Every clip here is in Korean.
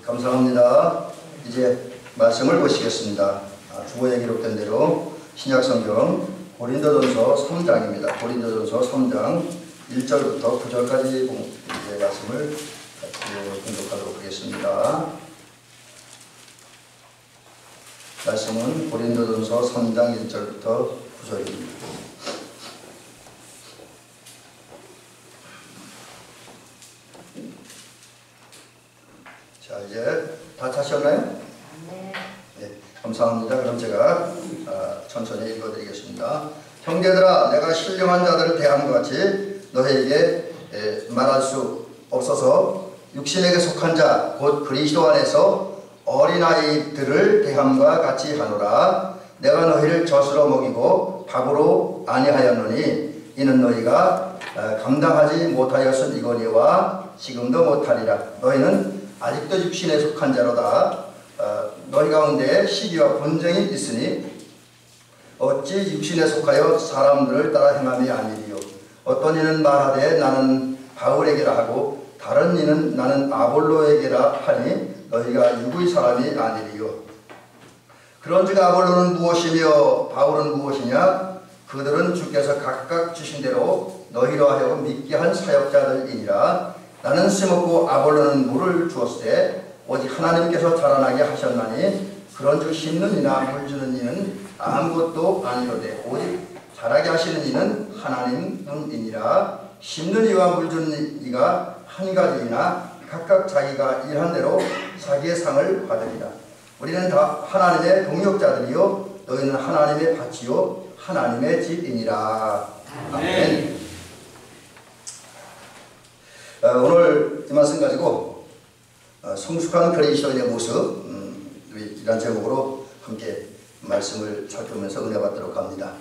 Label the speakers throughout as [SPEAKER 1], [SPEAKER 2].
[SPEAKER 1] 감사합니다. 이제 말씀을 보시겠습니다. 주보에 기록된 대로 신약성경 고린도전서 3장입니다. 고린도전서 3장 1절부터 9절까지 말씀을 공독하도록 하겠습니다. 말씀은 고린도전서 3장 1절부터 9절입니다. 자, 이제 다 찾으셨나요? 네, 감사합니다. 그럼 제가 천천히 읽어드리겠습니다. 형제들아, 내가 신령한 자들을 대함과 같이 너희에게 말할 수 없어서 육신에게 속한 자 곧 그리스도 안에서 어린아이들을 대함과 같이 하노라. 내가 너희를 젖으로 먹이고 밥으로 아니하였노니 이는 너희가 감당하지 못하였으니거니와 지금도 못하리라. 너희는 아직도 육신에 속한 자로다. 너희 가운데 시기와 분쟁이 있으니 어찌 육신에 속하여 사람들을 따라 행함이 아니리요. 어떤 이는 말하되 나는 바울에게라 하고 다른 이는 나는 아볼로에게라 하니 너희가 육의 사람이 아니리요. 그런즉 아볼로는 무엇이며 바울은 무엇이냐? 그들은 주께서 각각 주신 대로 너희로 하여금 믿게 한 사역자들이니라. 나는 쓰먹고 아볼로는 물을 주었을 때 오직 하나님께서 자라나게 하셨나니 그런즉 심는 이나 물 주는 이는 아무것도 아니로되 오직 자라게 하시는 이는 하나님뿐이니라. 심는 이와 물 주는 이가 한 가지이나 각각 자기가 일한 대로 자기의 상을 받으리라. 우리는 다 하나님의 동역자들이요 너희는 하나님의 밭이요 하나님의 집이니라. 아멘. 오늘 이 말씀 가지고 성숙한 그리스도인의 모습 이란 제목으로 함께 말씀을 살펴보면서 은혜 받도록 합니다.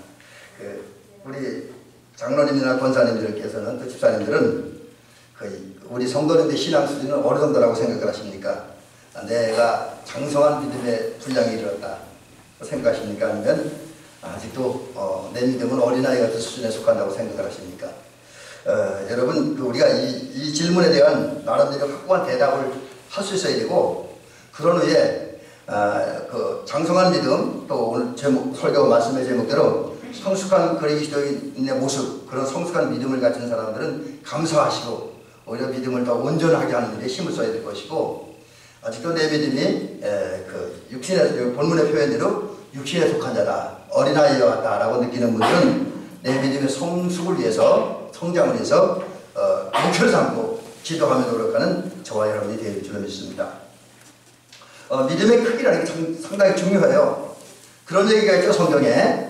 [SPEAKER 1] 우리 장로님이나 권사님들께서는 또 집사님들은 우리 성도님의 신앙 수준은 어느 정도라고 생각을 하십니까? 내가 장성한 믿음의 분량에 이르렀다 생각하십니까? 아니면 아직도 내 믿음은 어린아이 같은 수준에 속한다고 생각을 하십니까? 여러분 우리가 이 질문에 대한 나름대로 확고한 대답을 할 수 있어야 되고, 그런 후에 그 장성한 믿음, 또 오늘 제목 설교 말씀의 제목대로 성숙한 그리스도인의 모습, 그런 성숙한 믿음을 가진 사람들은 감사하시고 오히려 믿음을 더 온전하게 하는 데 힘을 써야 될 것이고, 아직도 내 믿음이 그 육신의 본문의 표현대로 육신에 속한 자다, 어린아이와 같다라고 느끼는 분들은 내 믿음의 성숙을 위해서, 성장을 위해서 목표를 삼고 기도하며 노력하는 저와 여러분이 되실 줄로 믿습니다. 믿음의 크기라는 게 상당히 중요해요. 그런 얘기가 있죠, 성경에.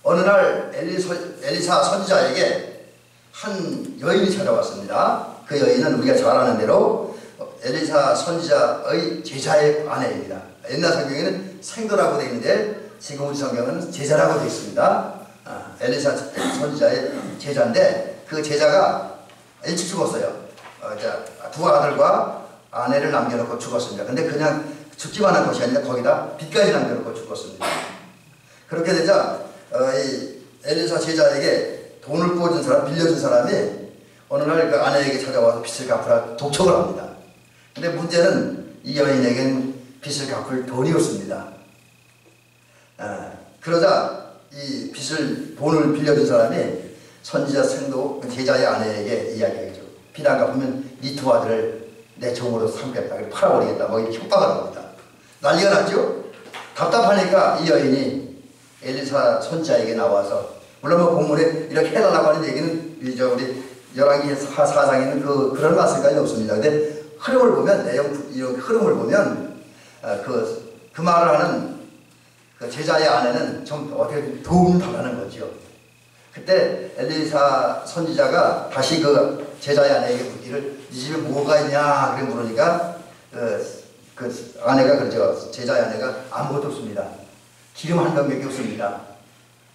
[SPEAKER 1] 어느 날 엘리사 선지자에게 한 여인이 찾아왔습니다. 그 여인은 우리가 잘 아는 대로 엘리사 선지자의 제자의 아내입니다. 옛날 성경에는 생도라고 되어 있는데 지금 우리 성경은 제자라고 되어 있습니다. 엘리사 선지자의 제자인데 그 제자가 일찍 죽었어요. 두 아들과 아내를 남겨놓고 죽었습니다. 근데 그냥 죽기만 한 것이 아니라 거기다 빚까지 남겨놓고 죽었습니다. 그렇게 되자 이 엘리사 제자에게 돈을 부어준 사람, 빌려준 사람이 어느 날 그 아내에게 찾아와서 빚을 갚으라 독촉을 합니다. 근데 문제는 이 여인에겐 빚을 갚을 돈이 없습니다. 그러자 이 돈을 빌려준 사람이 선지자 생도 제자의 아내에게 이야기하죠. 빚 안 갚으면 네 두 아들을 내 종으로 삼겠다, 팔아버리겠다, 뭐 이렇게 협박을 합니다. 난리가 났죠. 답답하니까 이 여인이 엘리사 선지자에게 나와서, 물론 뭐 본문에 이렇게 해달라고 하는 얘기는 우리 열왕기 4장에 있는 그런 말씀까지는 없습니다. 근데 흐름을 보면, 이런 흐름을 보면 그 말을 하는 그 제자의 아내는 좀 어떻게 도움을 달라는 거죠. 그때 엘리사 선지자가 다시 그 제자의 아내에게 묻기를 네 집에 뭐가 있냐 그렇게 물으니까 그 아내가 그러죠. 제자의 아내가 아무것도 없습니다. 기름 한 병밖에 없습니다.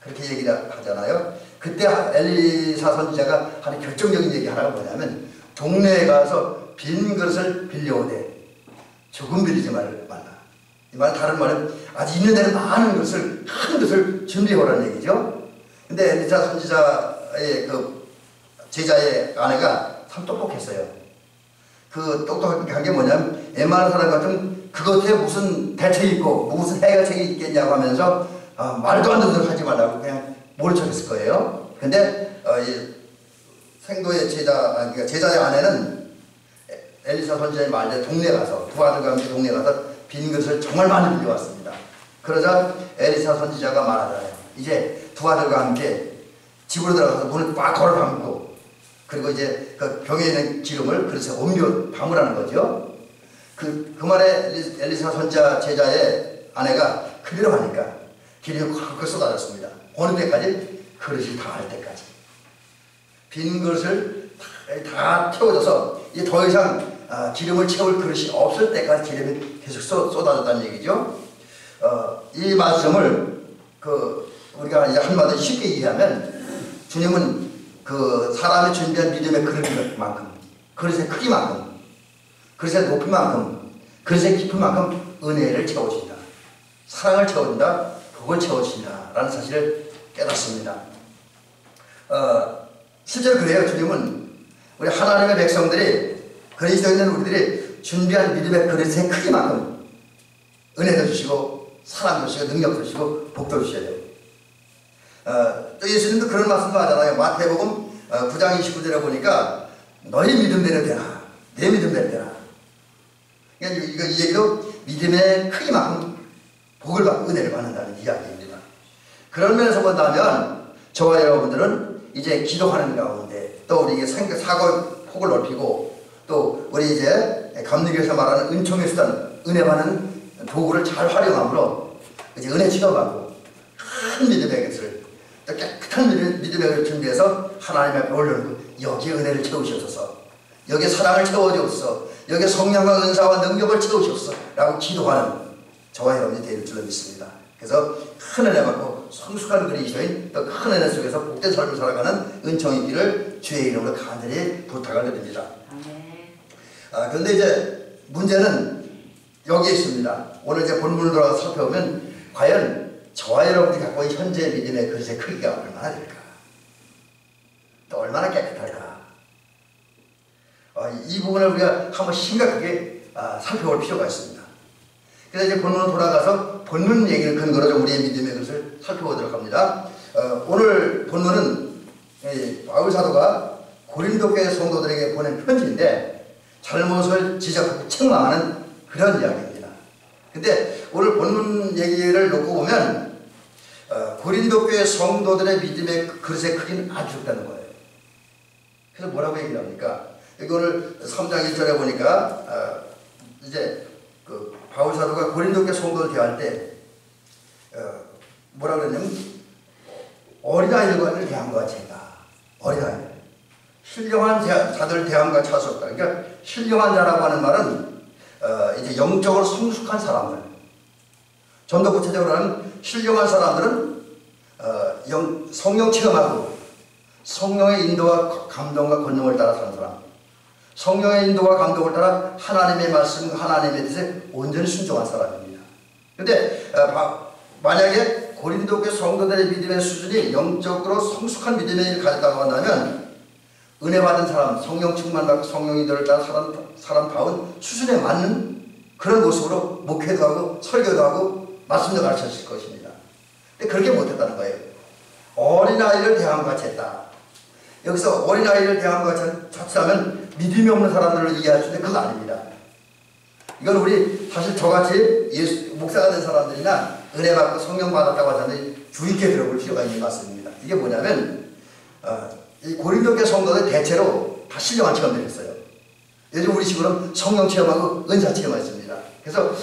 [SPEAKER 1] 그렇게 얘기를 하잖아요. 그때 엘리사 선지자가 하는 결정적인 얘기 하나가 뭐냐면, 동네에 가서 빈 그릇을 빌려오되 조금 빌리지 말라. 이 말은 다른 말은 아직 있는 데는 많은 그릇을, 큰 그릇을 준비해오라는 얘기죠. 근데 엘리사 선지자의 그 제자의 아내가 참 똑똑했어요. 그 똑똑한 게 뭐냐면 웬만한 사람 같으면 그것에 무슨 대책이 있고 무슨 해결책이 있겠냐고 하면서 말도 안 되는 소리 하지 말라고 그냥 모른 척했을 거예요. 근데 이 생도의 그러니까 제자의 아내는 엘리사 선지자의 말대로 동네 가서 두 아들과 함께 동네 가서 빈 그릇을 정말 많이 빌려왔습니다. 그러자 엘리사 선지자가 말하잖아요. 이제 두 아들과 함께 집으로 들어가서 문을 꽉 걸어 잠그고 그리고 이제 그 병에 있는 기름을 그릇에 옮겨 담으라는 거죠. 그 말에 엘리사 선지자 제자의 아내가 그대로 하니까 기름이 콱콱 쏟아졌습니다. 어느 때까지? 그릇이 다 할 때까지. 빈 그릇을 다 채워져서 이제 더 이상 기름을 채울 그릇이 없을 때까지 기름이 계속 쏟아졌다는 얘기죠. 이 말씀을 우리가 이제 한마디 쉽게 이해하면 주님은 그 사람이 준비한 믿음의 그릇만큼, 그릇의 크기만큼, 그릇의 높이만큼, 그릇의 깊이만큼 은혜를 채워준다. 사랑을 채워준다. 복을 채워준다라는 사실을 깨닫습니다. 실제로 그래요. 주님은 우리 하나님의 백성들이 그리스도에 있는 우리들이 준비한 믿음의 그릇의 크기만큼 은혜도 주시고 사랑도 주시고 능력도 주시고 복도 주셔야 돼요. 또 예수님도 그런 말씀도 하잖아요. 마태복음 9장 29절에 보니까 너희 믿음대로 되라. 내 믿음대로 되라. 그러니까 이 얘기도 믿음의 크기만큼 복을 받고 은혜를 받는다는 이야기입니다. 그런 면에서 본다면 저와 여러분들은 이제 기도하는 가운데 또 우리 사고 폭을 넓히고 또 우리 이제 감리교에서 말하는 은총의 수단, 은혜 받는 도구를 잘 활용함으로 이제 은혜 취급하고 큰 믿음의 것을 또 깨끗한 믿음의 것을 준비해서 하나님 앞에 올려놓고 여기에 은혜를 채우시옵소서, 여기에 사랑을 채워주옵소서, 여기에 성령과 은사와 능력을 채우시옵소서 라고 기도하는 저와 여러분이 되는 줄로 믿습니다. 그래서 큰 은혜 받고 성숙한 그리스도인 또 큰 은혜 속에서 복된 삶을 살아가는 은총이 있기를 주의 이름으로 간절히 부탁을 드립니다. 그런데 이제 문제는 여기에 있습니다. 오늘 이제 본문을 돌아서 살펴보면 과연 저와 여러분이 갖고 있는 현재 믿음의 그릇의 크기가 얼마나 될까? 또 얼마나 깨끗할까? 이 부분을 우리가 한번 심각하게 살펴볼 필요가 있습니다. 그래서 이제 본문으로 돌아가서 본문 얘기를 근거로 좀 우리의 믿음의 그릇을 살펴보도록 합니다. 오늘 본문은 바울 사도가 고린도 교회 성도들에게 보낸 편지인데 잘못을 지적하고 책망하는 그런 이야기입니다. 근데 오늘 본문 얘기를 놓고 보면 고린도 교회 성도들의 믿음의 그릇의 크기는 아주 적다는 거예요. 그래서 뭐라고 얘기를 합니까? 여기 오늘 3장 1절에 보니까 이제 그 바울 사도가 고린도 교회 성도를 대할 때 뭐라고 그랬냐면 어린아이들과를 대한 것 같습니다. 어린아이들. 신령한 자들 대함과 차수 없다. 그러니까 신령한 자라고 하는 말은 이제 영적으로 성숙한 사람들. 좀 더 구체적으로 하면 신령한 사람들은 성령 체험하고 성령의 인도와 감동과 권능을 따라 사는 사람. 성령의 인도와 감동을 따라 하나님의 말씀, 하나님의 뜻에 온전히 순종한 사람입니다. 그런데 만약에 고린도 교회 성도들의 믿음의 수준이 영적으로 성숙한 믿음의 일을 가졌다고 한다면 은혜 받은 사람, 성령 충만받고 성령 인도를 따라 사람다운 수준에 맞는 그런 모습으로 목회도 하고 설교도 하고 말씀도 가르쳤을 것입니다. 근데 그렇게 못했다는 거예요. 어린아이를 대함과 같이 했다. 여기서 어린아이를 대함과 같이 하면 믿음이 없는 사람들을 이해할 수 있는데 그거 아닙니다. 이건 우리 사실 저같이 목사가 된 사람들이나 은혜 받고 성령 받았다고 하는 사람들이 주의 깊게 들어볼 필요가 있는 것 같습니다. 이게 뭐냐면 이 고린도 교회 성도들 대체로 다 신령한 체험을 했어요. 요즘 우리 식으로는 성령 체험하고 은사 체험했습니다. 그래서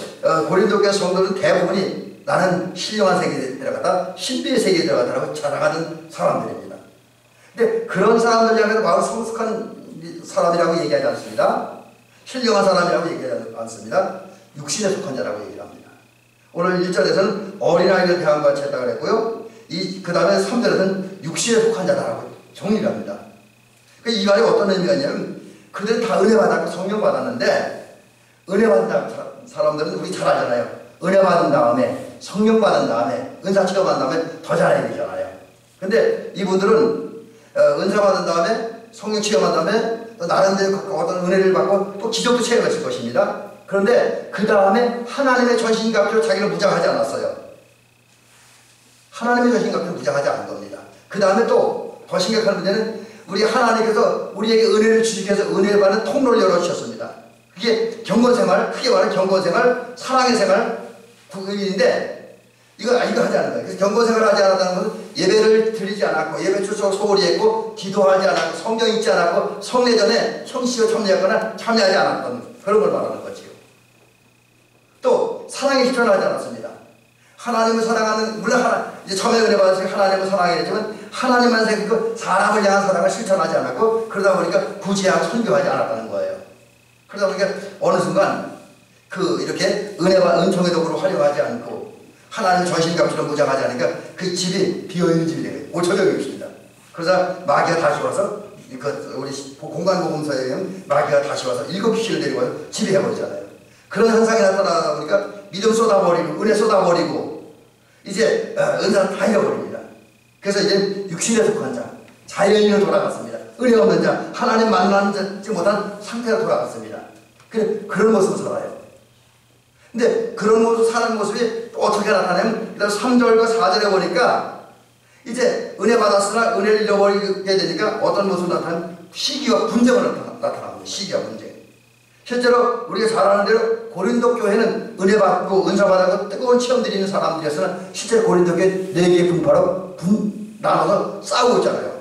[SPEAKER 1] 고린도 교회 성도들은 대부분이 나는 신령한 세계에 들어갔다, 신비의 세계에 들어갔다라고 자랑하는 사람들입니다. 근데 그런 사람들 향해서 바로 성숙한 사람이라고 얘기하지 않습니다. 신령한 사람이라고 얘기하지 않습니다. 육신에 속한 자라고 얘기를 합니다. 오늘 1절에서는 어린아이를 대한 것 같이 했다고 그랬고요. 그 다음에 3절에서는 육신에 속한 자라고 정리를 합니다. 이 말이 어떤 의미가 있냐면 그들은 다 은혜 받았고 성령 받았는데 은혜 받은 사람들은 우리 잘 알잖아요. 은혜 받은 다음에 성령 받은 다음에 은사 체험한 다음에 더 잘해야 되잖아요. 근데 이분들은 은사 받은 다음에 성령 체험한 다음에 또 나름대로 어떤 은혜를 받고 또 기적도 체험했을 것입니다. 그런데 그 다음에 하나님의 전신갑주로 자기를 무장하지 않았어요. 하나님의 전신갑주로 무장하지 않은 겁니다. 그 다음에 또 더 심각한 문제는 우리 하나님께서 우리에게 은혜를 주시께서 은혜를 받는 통로를 열어주셨습니다. 그게 경건생활, 크게 말하면 경건생활, 사랑의 생활, 구인인데 이거 하지 않은 거예요. 그래서 경건생활을 하지 않았다는 것은 예배를 드리지 않았고 예배 출석 소홀히 했고 기도하지 않았고 성경 읽지 않았고 성례전에 형식을 참여하거나 참여하지 않았던 그런 걸 말하는 거지요. 또 사랑에 실천하지 않았습니다. 하나님을 사랑하는, 물론 이제 처음에 은혜 받았을 때 하나님을 사랑했지만 하나님만 생각하고 사람을 향한 사랑을 실천하지 않았고 그러다 보니까 구제하고 선교하지 않았다는 거예요. 그러다 보니까 어느 순간 이렇게 은혜와 은총의 도구로 활용하지 않고 하나님 전신갑주로 무장하지 않으니까 그 집이 비어있는 집이 되어요. 5천명이 있습니다. 그러자 마귀가 다시 와서 우리 공간복음서에 의하면 마귀가 다시 와서 7귀신을 데리고 와서 지배해버리잖아요. 그런 현상이 나타나다 보니까 믿음 쏟아버리고 은혜 쏟아버리고 이제 은사를 다 잃어버립니다. 그래서 이제 육신에 속한 자, 자연인으로 돌아갔습니다. 은혜 없는 자, 하나님 만나지 못한 상태로 돌아갔습니다. 그런 모습을 살아요. 근데 그런 모습 사는 모습이 또 어떻게 나타나냐면 일단 3절과 4절에 보니까 이제 은혜 받았으나 은혜를 잃어버리게 되니까 어떤 모습이 나타나면 시기와 분쟁을 나타납니다. 시기와 분쟁. 실제로 우리가 잘 아는 대로 고린도 교회는 은혜 받고 은사 받고 뜨거운 체험들이 있는 사람들이었으나 실제로 고린도 교회 4개의 분파로 나눠서 싸우고 있잖아요.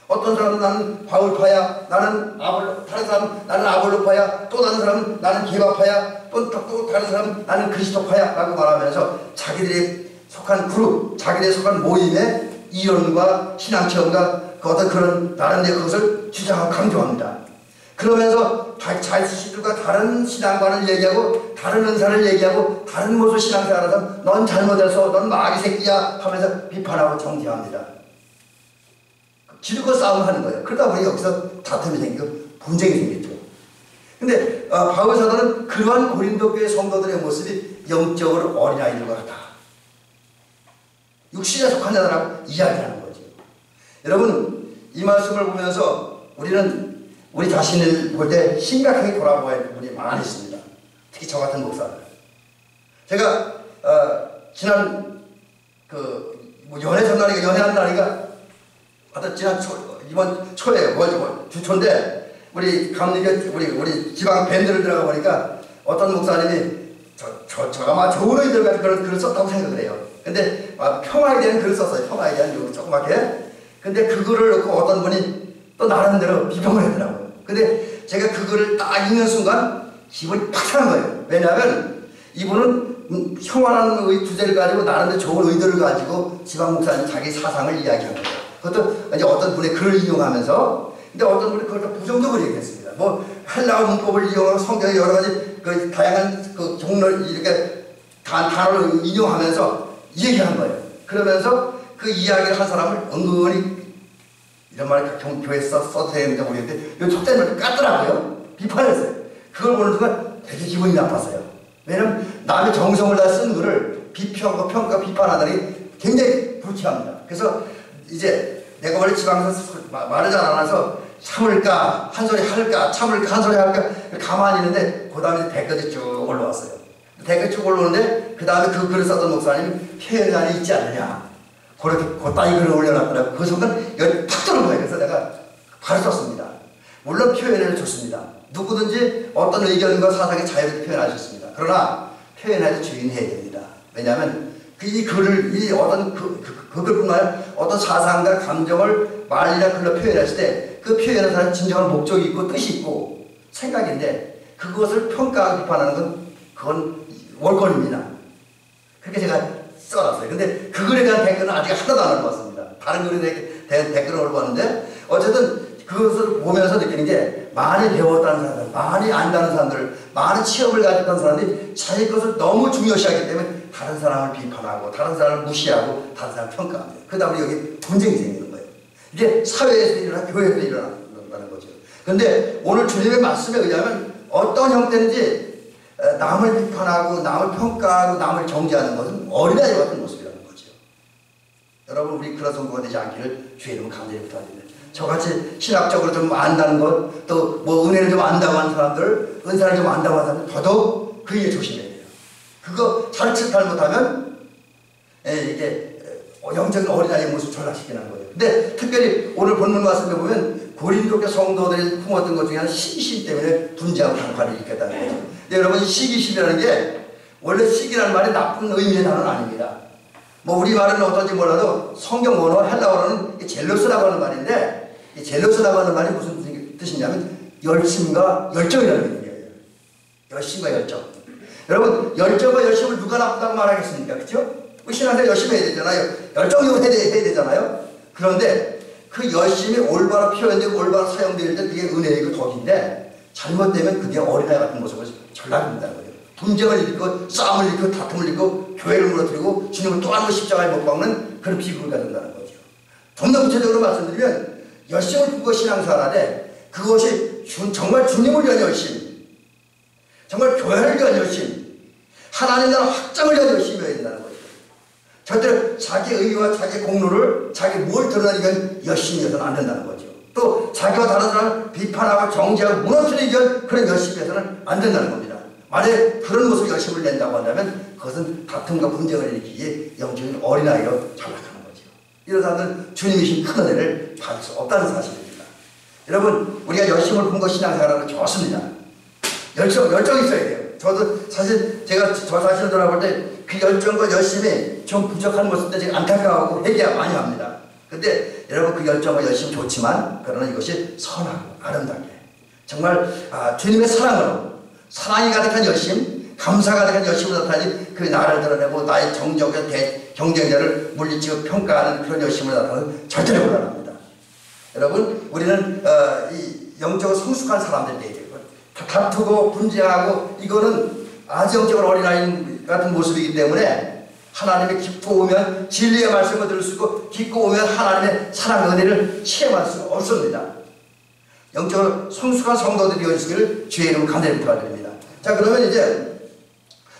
[SPEAKER 1] 어떤 사람은 나는 바울파야, 다른 사람은 나는 아볼로파야, 또 다른 사람은 나는 게바파야, 또 다른 사람은 나는 그리스도파야 라고 말하면서 자기들이 속한 그룹, 자기들이 속한 모임의 이론과 신앙체험과 어떤 그런 나름대로 그것을 주장하고 강조합니다. 그러면서 자신들과 다른 신앙관을 얘기하고 다른 은사를 얘기하고 다른 모습 신앙생활을 하면 넌 잘못해서 넌 마귀 새끼야 하면서 비판하고 정죄합니다. 기득권 싸움을 하는 거예요. 그러다 보니 여기서 다툼이 생기고 분쟁이 생겼죠. 근데 바울 사도는 그러한 고린도 교회 성도들의 모습이 영적으로 어린아이들과 같다. 육신에 속한 자들하고 이야기하는 거죠. 여러분 이 말씀을 보면서 우리는 우리 자신을 볼 때 심각하게 돌아보아야 할 부분이 많이 있습니다. 특히 저 같은 목사들. 제가 지난 연애 전날이가 연애한 날이가 지난 이번 초에요. 주초인데 우리 우리 지방 밴드를 들어가 보니까 어떤 목사님이 아마 좋은 의도를 가지고 그런 글을 썼다고 생각을 해요. 근데 평화에 대한 글을 썼어요. 평화에 대한 조그맣게. 근데 그 글을 놓고 어떤 분이 또 나름대로 비평을 했더라고요. 근데 제가 그 글을 딱 읽는 순간 기분이 팍 상한 거예요. 왜냐하면 이분은 평화라는 주제를 가지고 나름대로 좋은 의도를 가지고 지방 목사님 자기 사상을 이야기한 거예요. 그것도 이제 어떤 분의 글을 이용하면서, 근데 어떤 분이 그걸 부정적으로 얘기했습니다. 뭐 헬라어 문법을 이용하고 성경의 여러 가지 다양한 종류를 이렇게 단어를 인용하면서 얘기한 거예요. 그러면서 그 이야기를 한 사람을 은근히 이런 말을 교회에서 써도 되는지 모르겠는데 이 촉대를 깠더라고요. 비판했어요. 그걸 보는 순간 되게 기분이 나빴어요. 왜냐면 남의 정성을 다 쓴 글을 비평과 평가 비판하다니 굉장히 불쾌합니다. 그래서 이제 내가 원래 지방에서 말을 잘 안 해서 참을까 한 소리 할까 참을까 한 소리 할까 가만히 있는데 그 다음에 댓글이 쭉 올라왔어요. 댓글이 쭉 올라오는데 그 다음에 그 글을 썼던 목사님이 표현안이 있지 않느냐 그렇게 곧다이 글을 올려놨더라고요. 그 순간 열이 탁 들어온 거예요. 그래서 내가 바로 썼습니다. 물론 표현을 좋습니다. 누구든지 어떤 의견과 사상에 자유롭게 표현하셨습니다. 그러나 표현할 주인해야 됩니다. 왜냐하면 이 글을 어떤 그 글뿐만 아니라 어떤 사상과 감정을 말이나 글로 표현했을 때 그 표현은 사실 진정한 목적이 있고 뜻이 있고 생각인데 그것을 평가하고 비판하는 그건 월권입니다. 그렇게 제가 써놨어요. 근데 그 글에 대한 댓글은 아직 하나도 안 올라왔습니다. 다른 글에 대한 댓글은 올라왔는데 어쨌든 그것을 보면서 느끼는 게 많이 배웠다는 사람들, 많이 안다는 사람들, 많은 체험을 가졌다는 사람들이 자기 것을 너무 중요시하기 때문에 다른 사람을 비판하고 다른 사람을 무시하고 다른 사람을 평가합니다. 그러다 보니 여기 분쟁이 생기는 거예요. 이게 사회에서 일어나 교회에서 일어난다는 거죠. 그런데 오늘 주님의 말씀에 의하면 어떤 형태인지 남을 비판하고 남을 평가하고 남을 정죄하는 것은 어린아이 같은 모습이라는 거죠. 여러분 우리 그런 성도가 되지 않기를 주의 이름으로 간절히 부탁드립니다. 저같이 신학적으로 좀 안다는 것, 또 뭐 은혜를 좀 안다고 하는 사람들, 은사를 좀 안다고 하는 사람들 더더욱 그 일에 조심해야 돼요. 그거 잘못하면 이게 영적인 어린아이의 모습 전락시키는 거예요. 근데 특별히 오늘 본문 말씀에 보면 고린도교 성도들이 품었던 것 중에 하나는 시기심 때문에 분쟁하고 강파를 일으켰다는 거죠. 근데 여러분, 이 시기심이라는 게 원래 시기라는 말이 나쁜 의미의 단어는 아닙니다. 뭐 우리 말은 어떤지 몰라도 성경 원어 헬라어로는 젤로스라고 하는 말인데, 이 젤로스라고 하는 말이 무슨 뜻이냐면 열심과 열정이라는 의미예요. 열심과 열정. 여러분, 열정과 열심을 누가 나쁘다고 말하겠습니까? 그렇죠? 신앙생활 열심히 해야 되잖아요. 열정적으로 해야 되잖아요. 그런데 그 열심이 올바로 표현되고 올바로 사용될 때 그게 은혜이고 덕인데, 잘못되면 그게 어린아이 같은 모습을 전락합니다는 거예요. 분쟁을 일으키고 싸움을 일으키고 다툼을 일으키고 교회를 무너뜨리고 주님을 또 한 번 십자가에 못 박는 그런 비극을 가져온다는 거죠. 좀 더 구체적으로 말씀드리면 열심을 품고 신앙생활하되 그것이 정말 주님을 위한 열심, 정말 교회를 위한 열심, 하나님 나라 확장을 위한 열심이어야 된다는 거죠. 절대로 자기 의와 자기 공로를 자기 뭘 드러내기 위한 열심이어서는 안 된다는 거죠. 또 자기와 다른 사람을 비판하고 정죄하고 무너뜨리기 위한 그런 열심이어서는 안 된다는 겁니다. 만약에 그런 모습 열심을 낸다고 한다면 그것은 다툼과 분쟁을 일으키기에 영적인 어린아이로 전락하는 거죠. 이런 사람들은 주님이신 큰 은혜를 받을 수 없다는 사실입니다. 여러분, 우리가 열심을 품고 신앙생활하는 건 좋습니다. 열정이 있어야 돼요. 저도 사실 제가 저 자신을 돌아볼 때 그 열정과 열심이 좀 부족한 모습도 제가 안타까워하고 회개 많이 합니다. 근데 여러분, 그 열정과 열심이 좋지만 그러나 이것이 선하고 아름답게 정말 주님의 사랑으로, 사랑이 가득한 열심, 감사가 가득한 열심으로 나타나니 그 나를 드러내고 나의 정적인 경쟁자를 물리치고 평가하는 그런 열심으로 나타나는 절대로 불안합니다. 여러분, 우리는 이 영적으로 성숙한 사람들이 되고 다투고 분쟁하고 이거는 아주 영적으로 어린아이 같은 모습이기 때문에 하나님의 깊고 오면 진리의 말씀을 들을 수 있고 깊고 오면 하나님의 사랑 은혜를 체험할 수 없습니다. 영적으로 성숙한 성도들이 되어주시기를 주의 이름으로 간절히 부탁드립니다. 자, 그러면 이제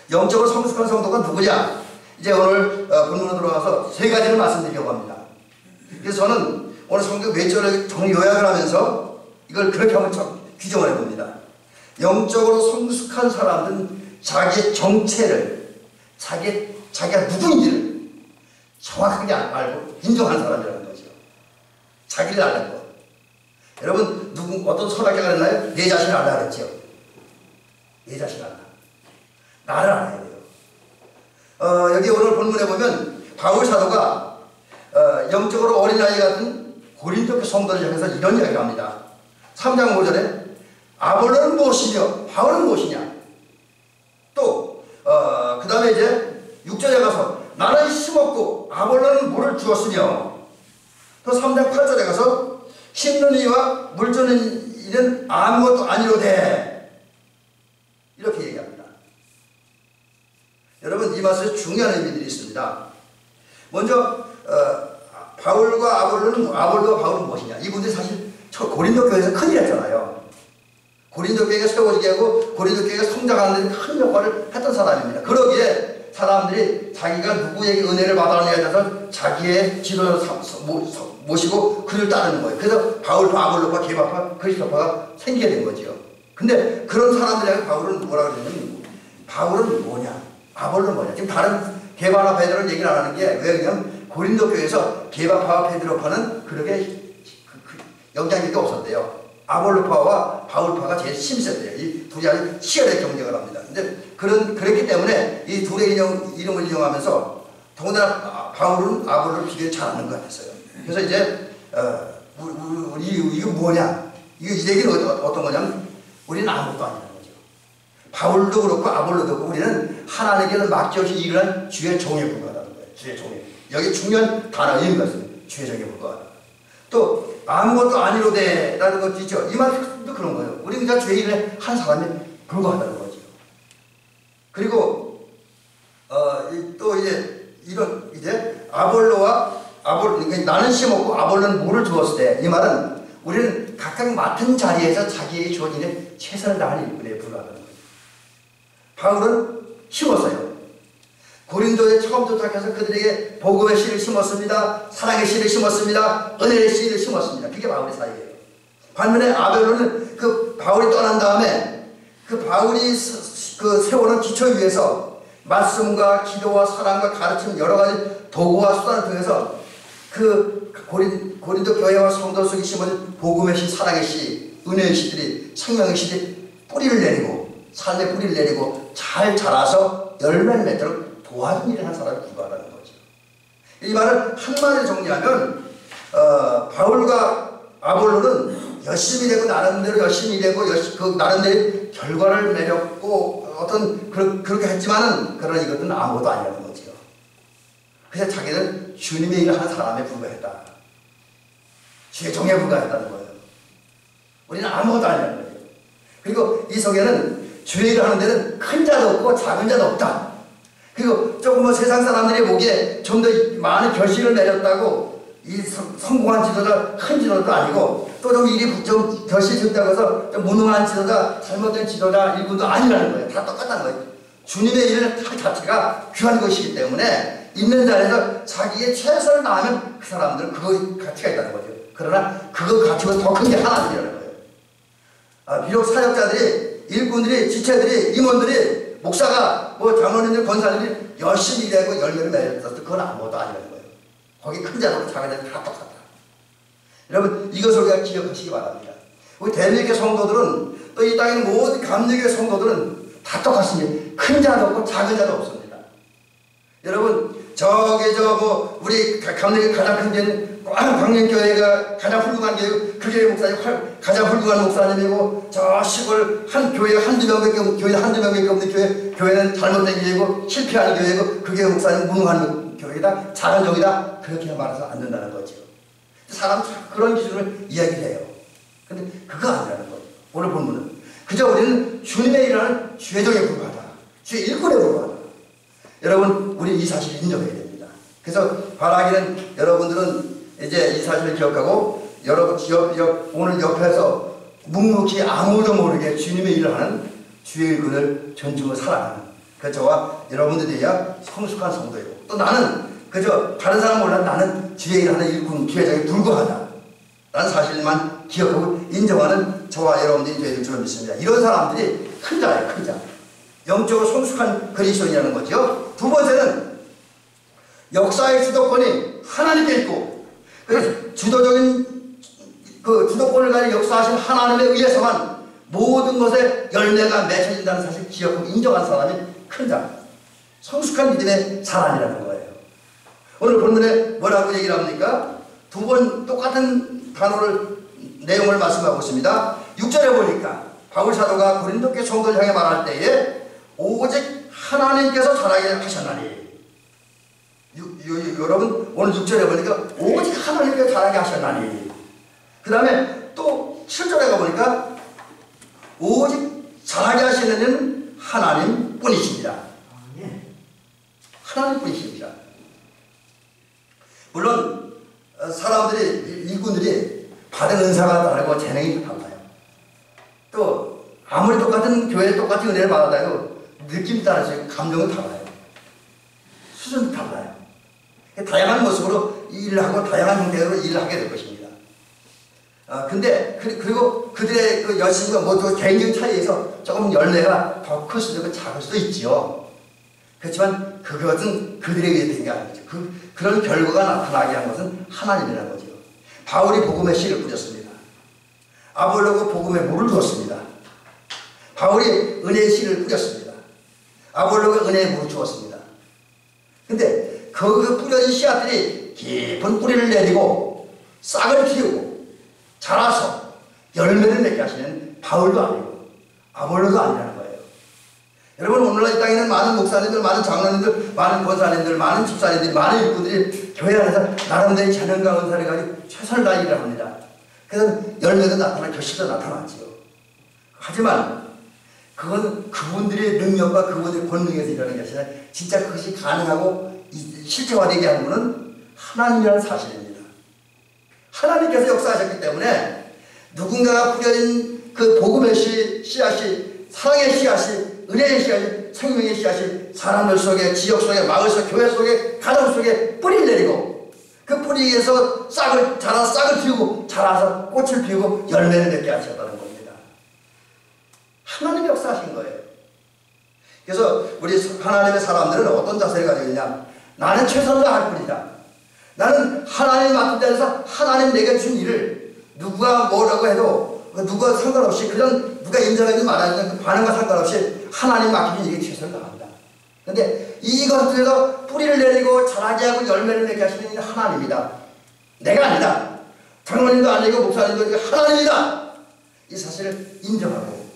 [SPEAKER 1] 영적으로 성숙한 성도가 누구냐? 이제 오늘 본문으로 들어가서 세 가지를 말씀드리려고 합니다. 그래서 저는 오늘 성경 몇 절을 정리 요약을 하면서 이걸 그렇게 한번 규정을 해봅니다. 영적으로 성숙한 사람들은 자기의 정체를, 자기가 누구인지를 정확하게 알고 인정하는 사람이라는 거죠. 자기를 알는 것. 여러분, 어떤 철학자가 그랬나요? 내 자신을 알아야 그랬죠. 내 자신을 알아. 나를 알아야 돼요. 여기 오늘 본문에 보면 바울 사도가 영적으로 어린아이 같은 고린도 성도를 향해서 이런 이야기를 합니다. 3장 5절에 아볼로는 무엇이며 바울은 무엇이냐. 또 그 다음에 이제 6절에 가서 나는 심었고 아볼로는 물을 주었으며, 또 3장 8절에 가서 심는 이와 물 주는 이는 아무것도 아니로되, 이렇게 얘기합니다. 여러분, 이 말씀에 중요한 의미들이 있습니다. 먼저 바울과 아볼로와 바울은 무엇이냐. 이분들이 사실 고린도 교회에서 큰일 했잖아요. 고린도 교회가 세워지게 하고 고린도 교회가 성장하는 데 큰 역할을 했던 사람입니다. 그러기에 사람들이 자기가 누구에게 은혜를 받았느냐에 대해서 자기의 지도자로 모시고 그를 따르는 거예요. 그래서 바울파, 아볼로파, 게바파, 그리스도파가 생기게 된 거죠. 근데 그런 사람들에게 바울은 뭐라 그러냐면, 바울은 뭐냐, 아볼로는 뭐냐. 지금 다른 게바나 베드로는 얘기를 안 하는 게 왜 그러냐면 고린도 교회에서 게바파와 베드로파는 그렇게 영향력이 없었대요. 아볼로파와 바울파가 제일 심했대요. 이 둘이 아주 치열하게 경쟁을 합니다. 근데 그랬기 때문에 이 둘의 이름을 인용하면서 더군다나 바울은 아볼로를 비교를 잘하는 것 같았어요. 그래서 이제 이거 뭐냐? 이 얘기는 어떤 거냐면 우리는 아무것도 아니라는 거죠. 바울도 그렇고 아볼로도 그렇고 우리는 하나님께서 맡겨주신 일을 한 주의 종에 불과하다는 거예요. 주의 종에. 여기 중요한 단어 의미가 있습니다. 주의 종에 불과하다. 또 아무것도 아니로되라는 것도 있죠. 이 말도 그런 거예요. 우리 그냥 주의 일을 한 사람이 불과하다는 거죠. 그리고 또 이제 이런 이제 나는 심었고 아볼로는 물을 주었을 때, 이 말은 우리는 각각 맡은 자리에서 자기에게 주어진 일에 최선을 다하는 일에 불과하다는 거예요. 바울은 심었어요. 고린도에 처음 도착해서 그들에게 복음의 씨를 심었습니다. 사랑의 씨를 심었습니다. 은혜의 씨를 심었습니다. 그게 바울의 사역이에요. 반면에 아벨로는 그 바울이 떠난 다음에 그 바울이 그 세우는 기초 위에서 말씀과 기도와 사랑과 가르침 여러 가지 도구와 수단을 통해서 그 고린도 교회와 성도 속에 심은 복음의 씨, 사랑의 씨, 은혜의 씨들이, 생명의 씨들이 뿌리를 내리고 삶의 뿌리를 내리고 잘 자라서 열매를 맺도록 도와준 일을 한 사람이 불과하다는 거죠. 이 말을 한마디로 정리하면 바울과 아볼로는 열심히 되고 나름대로 열심히 되고 그 나름대로 결과를 내렸고 어떤 그렇게 했지만은 그러나 이것은 아무것도 아니라는 거죠. 그래서 자기는 주님의 일을 하는 사람에 불과했다. 주의 종에 불과했다는 거예요. 우리는 아무것도 아니라는 거예요. 그리고 이 속에는 주의 일을 하는 데는 큰 자도 없고 작은 자도 없다. 그리고 조금 뭐 세상 사람들이 보기에 좀 더 많은 결실을 내렸다고 이 성공한 지도자 큰 지도자도 아니고 또 좀 일이 좀 결실이 적다고 해서 좀 무능한 지도자 잘못된 지도자 일군도 아니라는 거예요. 다 똑같다는 거예요. 주님의 일을 할 자체가 귀한 것이기 때문에 있는 자리에서 자기의 최선을 다하면 그 사람들은 그거 가치가 있다는 거죠. 그러나 그거 가치보다 더 큰 게 하나님이라는 거예요. 비록 사역자들이 일꾼들이 지체들이 임원들이 목사가 뭐 장로님들 권사님들이 열심히 일하고 열매를 맺었어도 그건 아무것도 아니라는 거예요. 거기 큰 자도 작은 자도 다 똑같다. 여러분 이것을 우리가 기억하시기 바랍니다. 우리 대미교회 성도들은 또 이 땅에 있는 모든 감리교회 성도들은 다 똑같습니다. 큰 자도 없고 작은 자도 없습니다. 여러분 우리 감리교회 가장 큰 교회는 광명교회가 가장 훌륭한 교회고 그 교회 목사님 가장 훌륭한 목사님이고 저 시골 한 교회 한두 명밖에 없는 교회는 잘못된 교회고 실패하는 교회고 그 교회 목사님 무능한 교회다 작은 종이다 그렇게 말해서 안 된다는 거죠. 사람 그런 기준을 이야기해요. 근데 그거 아니라는 거죠. 오늘 본문은 그저 우리는 주님의 일하는 주의 종에 불과하다. 주의 일꾼에 불과하다. 여러분 우리 이 사실을 인정해야 됩니다. 그래서 바라기는 여러분들은 이제 이 사실을 기억하고 여러분 오늘 옆에서 묵묵히 아무도 모르게 주님의 일을 하는 주의 일꾼을 존중하고 사랑하는 그 저와 여러분들이야 성숙한 성도이고 또 나는 그저 다른 사람 몰라 나는 주의 일을 하는 일꾼 기회장에 불과하다 라는 사실만 기억하고 인정하는 저와 여러분들이 되는 줄 믿습니다. 이런 사람들이 큰 자예요. 큰 자. 영적으로 성숙한 그리스도인이라는 거죠. 두 번째는 역사의 주도권이 하나님께 있고 그래서 주도적인 그 주도권을 가진 역사하신 하나님에 의해서만 모든 것에 열매가 맺혀진다는 사실을 기억하고 인정한 사람이 큰 자. 성숙한 믿음의 사람이라는 거예요. 오늘 본문에 뭐라고 얘기를 합니까? 두 번 똑같은 단어를 내용을 말씀하고 있습니다. 6절에 보니까 바울 사도가 고린도 교회 성도를 향해 말할 때에 오직 하나님께서 잘하게 하셨나니 여러분 오늘 6절에 보니까 오직 하나님께서 잘하게 하셨나니 그 다음에 또 7절에 가보니까 오직 잘하게 하시는 이는 하나님 뿐이십니다. 하나님 뿐이십니다. 물론 사람들이 일꾼들이 받은 은사가 다르고 재능이 달라요. 또 아무리 똑같은 교회에 똑같은 은혜를 받았다고 느낌이 따라서 감정은 달라요. 수준도 달라요. 다양한 모습으로 일을 하고 다양한 형태로 일을 하게 될 것입니다. 근데 그리고 그들의 그 열심과 뭐 개인적인 차이에서 조금 열매가 더 클 수도 있고 작을 수도 있지요. 그렇지만 그것은 그들에 의해 된 게 아니죠. 그런 결과가 나타나게 한 것은 하나님이라는 거죠. 바울이 복음의 씨를 뿌렸습니다. 아볼로가 복음의 물을 주었습니다. 바울이 은혜의 씨를 뿌렸습니다. 아볼로가 은혜의 물을 주었습니다. 근데 그 뿌려진 씨앗들이 깊은 뿌리를 내리고 싹을 틔우고 자라서 열매를 맺게 하시는 바울도 아니고 아볼로도 아니라는 거예요. 여러분 오늘날 이 땅에 있는 많은 목사님들, 많은 장로님들, 많은 권사님들, 많은 집사님들, 많은 일꾼들이 교회 안에서 나름대로 재능과 은사를 가지고 최선을 다해 일을 합니다. 그래서 열매도 나타나고 결실도 나타났지요. 하지만 그건 그분들의 능력과 그분들의 권능에서 일하는 것이 아니라 진짜 그것이 가능하고 실체화되게 하는 분은 하나님이라는 사실입니다. 하나님께서 역사하셨기 때문에 누군가가 뿌려진 그 복음의 씨앗이 사랑의 씨앗이 은혜의 씨앗이 생명의 씨앗이 사람들 속에, 지역 속에, 마을 속에, 교회 속에, 가정 속에 뿌리를 내리고 그 뿌리에서 싹을 피우고 자라서 꽃을 피우고 열매를 맺게 하셨다는 겁니다. 하나님이 역사하신 거예요. 그래서 우리 하나님의 사람들은 어떤 자세를 가지고 있냐? 나는 최선을 다할 뿐이다. 나는 하나님 맡은 자리에서 하나님 내게 준 일을 누가 뭐라고 해도 누가 상관없이 그냥 누가 인정하든 말하든 그 반응과 상관없이 하나님 맡기는 일에 최선을 다한다. 그런데 이것들에서 뿌리를 내리고 자라게 하고 열매를 맺게 하시는 일은 하나님이다. 내가 아니다. 장로님도 아니고 목사님도 아니고 하나님이다. 이 사실을 인정하고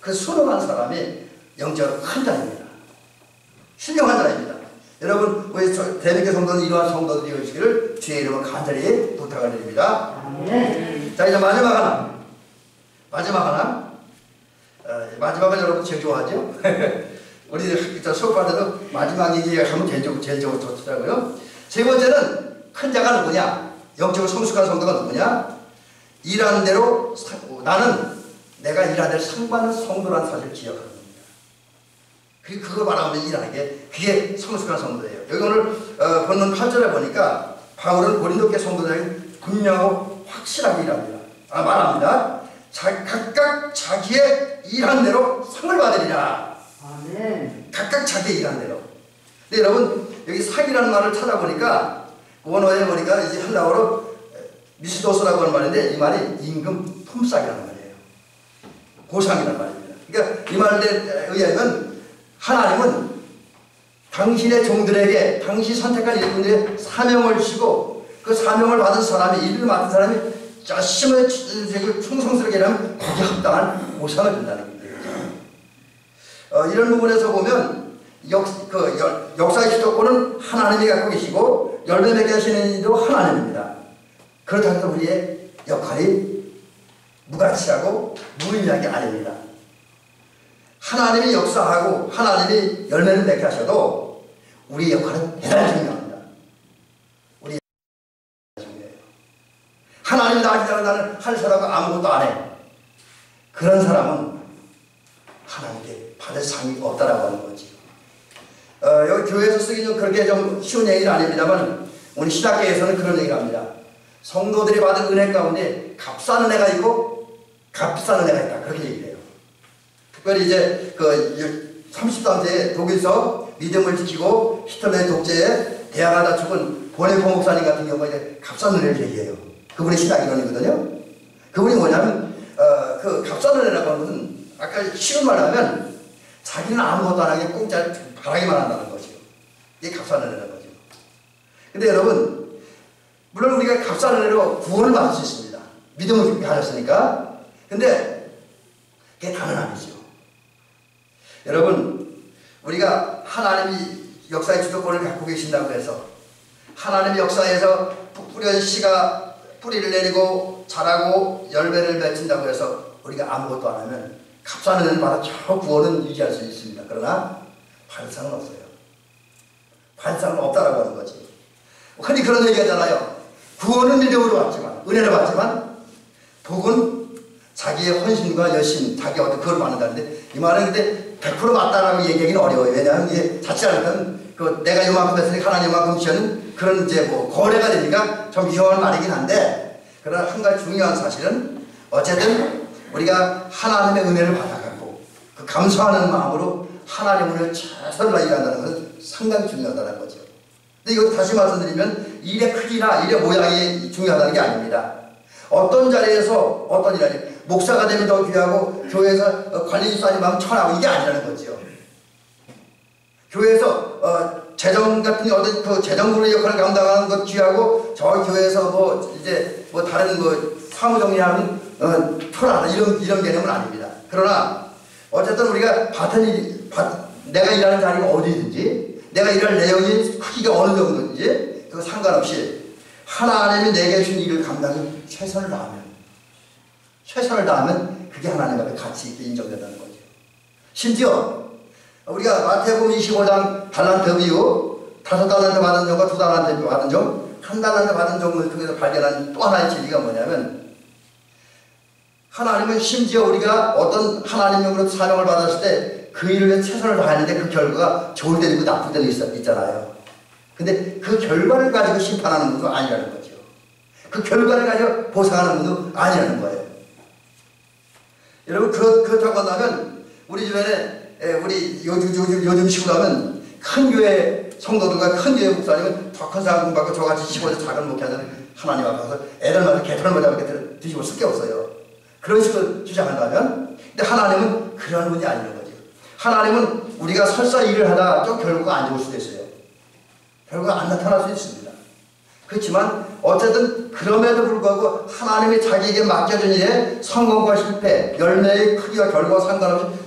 [SPEAKER 1] 그 순응한 사람이 영적으로 큰 자입니다. 신령한 자입니다. 여러분 우리 대백교 성도는 이러한 성도들이 되시기를 주의 이름으로 간절히 부탁을 드립니다. 자, 이제 마지막은 여러분 제일 좋아하죠? 우리 수업할 때도 마지막 얘기하면 제일 좋더라고요. 세 번째는 큰 자가 누구냐? 영적으로 성숙한 성도가 누구냐? 일하는 대로 나는 내가 일하는 대로 상 받는 성도라는 사실을 기억하는 겁니다. 그걸 말하면 일하는 게 그게 성숙한 성도예요. 여기 오늘 본문 8절에 보니까 바울은 고린도교 성도들에게 분명하고 확실하게 말합니다. 각각 자기의 일한 대로 상을 받으리라. 아멘. 각각 자기의 일한 대로. 근데 여러분 여기 상이라는 말을 찾아보니까 원어에 보니까 이제 헬라어로 미스도스라고 하는 말인데 이 말이 임금 품삯이라는 말이에요. 보상이라는 말입니다. 그러니까 이 말에 의하면 하나님은 당신의 종들에게 당신 선택한 일꾼들의 사명을 주시고 그 사명을 받은 사람이 일을 맡은 사람이 열심히 충성스럽게 하면 거기에 합당한 보상을 준다는 거예요. 이런 부분에서 보면 역사의 주도권은 하나님이 갖고 계시고 열매 맺게 하시는 이도 하나님입니다. 그렇다고 해서 우리의 역할이 무가치하고 무의미한 게 아닙니다. 하나님이 역사하고 하나님이 열매를 맺게 하셔도 우리 역할은 대단히 중요합니다. 우리 중요해요. 하나님 나 기다려 나는 할 사람은 아무것도 안 해. 그런 사람은 하나님께 받을 상이 없다라고 하는 거지. 여기 교회에서 쓰기 좀 그렇게 좀 쉬운 얘기는 아닙니다만 우리 신학계에서는 그런 얘기를 합니다. 성도들이 받은 은혜 가운데 값싼 은혜가 있고 값비싼 은혜가 있다. 그렇게 얘기해요. 특별히 이제 그 33세에 독일서 믿음을 지키고 히틀러의 독재에 대항하다 죽은 보네포 목사님 같은 경우가 이제 값싼 은혜를 얘기해요. 그분이 신학이론이거든요. 그분이 뭐냐면 그 값싼 은혜라고 하는 것은 아까 쉬운 말로 하면 자기는 아무것도 안 하게 공짜 바라기만 한다는 거죠. 이게 값싼 은혜라는 거죠. 근데 여러분 물론 우리가 값싼 은혜로 구원을 받을 수 있습니다. 믿음을 가졌으니까. 근데 그게 다는 아니죠. 여러분 우리가 하나님이 역사의 주도권을 갖고 계신다고 해서 하나님의 역사에서 뿌려진 씨가 뿌리를 내리고 자라고 열매를 맺힌다고 해서 우리가 아무것도 안 하면 값싼 은혜를 받아 저 구원은 유지할 수 있습니다. 그러나 반상은 없어요. 반상은 없다라고 하는 거지. 흔히 그런 얘기하잖아요. 구원은 믿음으로 받지만 은혜를 받지만 복은 자기의 헌신과 열심, 자기 어떤 그걸 받는다는데 이 말은 근데 100% 맞다라고 얘기하기는 어려워요. 왜냐하면 이게 자칫 않으면 그 내가 요만큼 했으니까 하나님 요만큼 주시는 그런 이제 뭐 거래가 되니까 좀 위험한 말이긴 한데 그러나 한 가지 중요한 사실은 어쨌든 우리가 하나님의 은혜를 받아갖고 그 감사하는 마음으로 하나님을 최선을 다해 일한다는 것은 상당히 중요하다는 거죠. 근데 이거 다시 말씀드리면 일의 크기나 일의 모양이 중요하다는 게 아닙니다. 어떤 자리에서 어떤 일하니 목사가 되면 더 귀하고 교회에서 관리집사님 하면 천하고 이게 아니라는 거죠. 교회에서 재정 같은 어떤 그 재정부의 역할을 감당하는 것 귀하고 저 교회에서 뭐 이제 뭐 다른 뭐 사무 정리하는 천하다 이런 개념은 아닙니다. 그러나 어쨌든 우리가 내가 일하는 자리가 어디든지 내가 일할 내용이 크기가 어느 정도인지 그거 상관없이 하나님이 내게 준 일을 감당해 최선을 다하면 그게 하나님 앞에 가치 있게 인정된다는 거죠. 심지어 우리가 마태복음 25장 달란트 비유 5달란트 받은 종과 2달란트 받은 종, 1달란트 받은 종을 통해서 발견한 또 하나의 진리가 뭐냐면 하나님은 심지어 우리가 어떤 하나님으로 사명을 받았을 때 그 일을 위해 최선을 다하는데 그 결과가 좋을 때도 있고 나쁠 때도 있잖아요. 근데 그 결과를 가지고 심판하는 분도 아니라는 거죠. 그 결과를 가지고 보상하는 분도 아니라는 거예요. 여러분 그렇다고 한다면 우리 주변에 우리 요즘식으로 하면 큰 교회 성도들과 큰 교회 목사님은 더 큰 상금 받고 저같이 15대 작은 목회자는 하나님 앞에서 애들마다 개털을 잡게 뒤집어 쓸 게 없어요. 그런 식으로 주장한다면, 근데 하나님은 그런 분이 아니는 거죠. 하나님은 우리가 설사 일을 하다가 좀 결과가 안 좋을 수도 있어요. 결과가 안 나타날 수 있습니다. 그렇지만 어쨌든 그럼에도 불구하고 하나님이 자기에게 맡겨준 일에 성공과 실패, 열매의 크기와 결과와 상관없이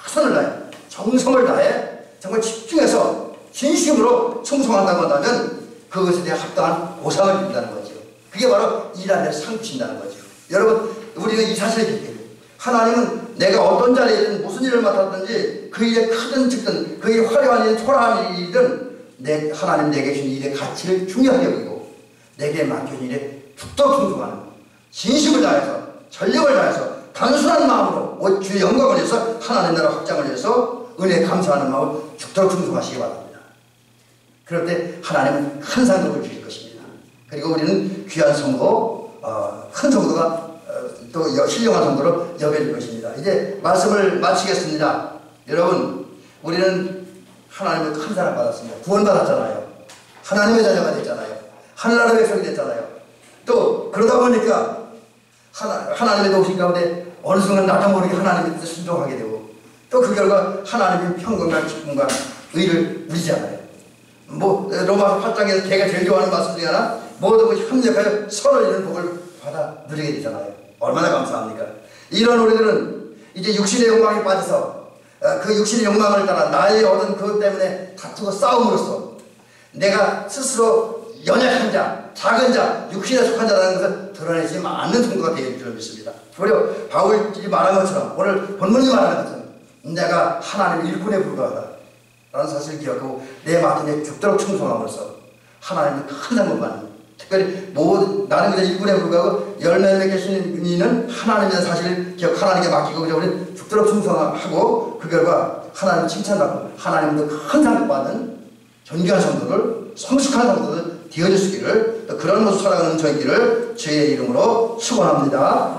[SPEAKER 1] 최선을 다해, 정성을 다해 정말 집중해서 진심으로 충성한다고 한다면 그것에 대해 합당한 보상을 준다는 거죠. 그게 바로 일한 데를 상 주신다는 거죠. 여러분, 우리는 이 사실을 기억해요. 하나님은 내가 어떤 자리에든 무슨 일을 맡았든지 그 일에 크든 작든 그 일이 화려한 일이든 초라한 일이든 하나님 내게 주신 일의 가치를 중요하게 여기고 내게 맡겨진 일에 툭툭 충성하는 진심을 다해서 전력을 다해서 단순한 마음으로 주의 영광을 위해서 하나님 나라 확장을 위해서 은혜에 감사하는 마음을 죽도록 충성하시기 바랍니다. 그럴 때 하나님은 큰 상급을 주실 것입니다. 그리고 우리는 귀한 성도, 큰 성도가 또 신령한 성도로 여겨질 것입니다. 이제 말씀을 마치겠습니다. 여러분, 우리는 하나님의 큰 사랑 받았습니다. 구원받았잖아요. 하나님의 자녀가 됐잖아요. 하늘나라의 백성이 됐잖아요. 또 그러다 보니까 하나님의 도우심 가운데 어느 순간 나도 모르게 하나님의 뜻에 순종하게 되고 또 그 결과 하나님의 평강과 기쁨과 의를 누리잖아요. 로마서 8장에서 제가 제일 좋아하는 말씀 중에 하나, 모두 협력하여 서로 이루는 복을 받아 누리게 되잖아요. 얼마나 감사합니까? 이런 우리들은 이제 육신의 욕망에 빠져서 그 육신의 욕망을 따라 나의 얻은 그것 때문에 다투고 싸움으로써 내가 스스로 연약한 자, 작은 자, 육신에 속한 자라는 것을 드러내지 않는 정도가 되길 줄 믿습니다. 오히려 바울이 말한 것처럼, 오늘 본문이 말하는 것처럼 내가 하나님의 일꾼에 불과하다 라는 사실을 기억하고 내 맡은 데 죽도록 충성함으로써 하나님의 큰 상급을 받는, 특별히 나는 그냥 일꾼에 불과하고 열매 맺게 하시는 이는 하나님의 사실을 기억, 하나님께 맡기고 그저 우리는 죽도록 충성하고 그 결과 하나님을 칭찬받고 하나님도 큰 상급 받는 존귀한 성도들, 성숙한 성도들 되어주시기를, 또 그런 모습 살아가는 저희들을 주의 이름으로 축원합니다.